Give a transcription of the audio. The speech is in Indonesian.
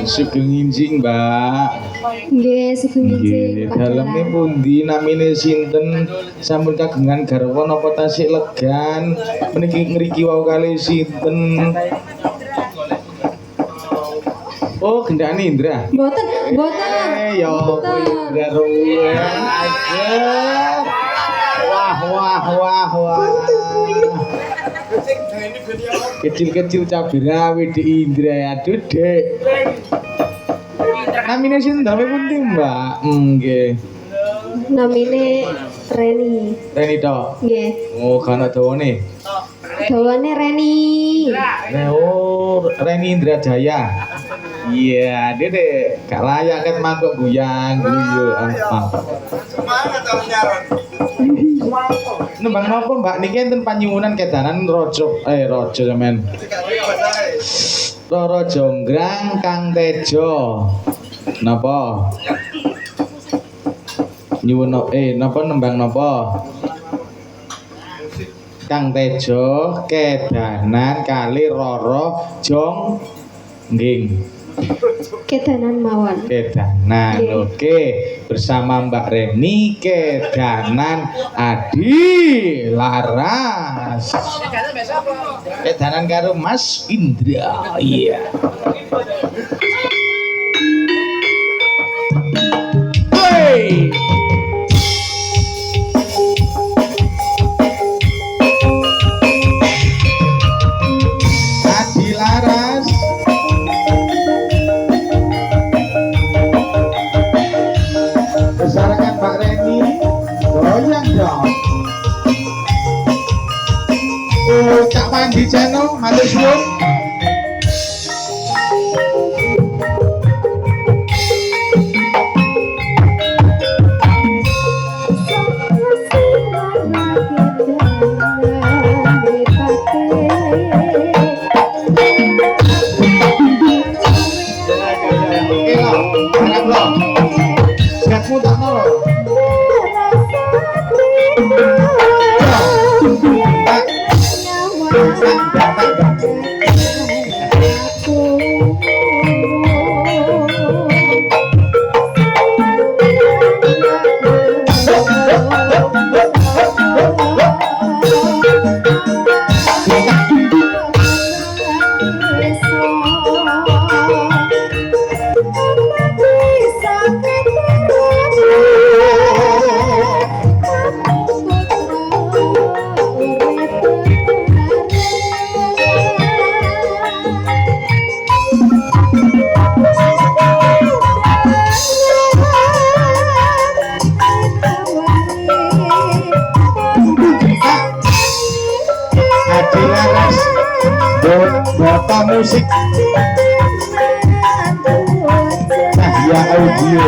Sugeng Injing, Mbak. Nggih, sugeng injing. Nggih, daleme pundi namine sinten? Sampun kagungan garwa napa tasih legan? Meniki ngriki wau kalih sinten? Oh, gendane Indra. Mboten, mboten. Ya Indra ruwen aja. Wah, wah, wah, wah. Kecil-kecil cabai rawit di Indra. Aduh, Dek. Namine sinten daleme pundi, Mbak? Nggih. Namine Reni. Reni tok. Nggih. Oh, kana dawane. Dawane Reni. Oh, Reni Indrajaya. Iya, Dede, gak layak kan mangkok guyang guyu apa. Semangat kalau nyaron. Nembang napa, Mbak? Niki enten panyuwunan kedanan raja sampean. Roro Jonggrang Kang Tejo. Napa? Nyuwun napa nembang napa? Kang Tejo kedanan kali Roro Jongging. Kedanan mawon. Kedanan, oke. Bersama Mbak Reni kedanan Adi Laras. Kedanan karo Mas Indra. Iya. Hey. Adi Laras. Bersarakan Pak Reni, goyang dong. Cak Pandi Jano, matur suwun. Oke lo, harap lo. Siapmu tak mau. Adi Laras, Bapak Musik Cahya Audio.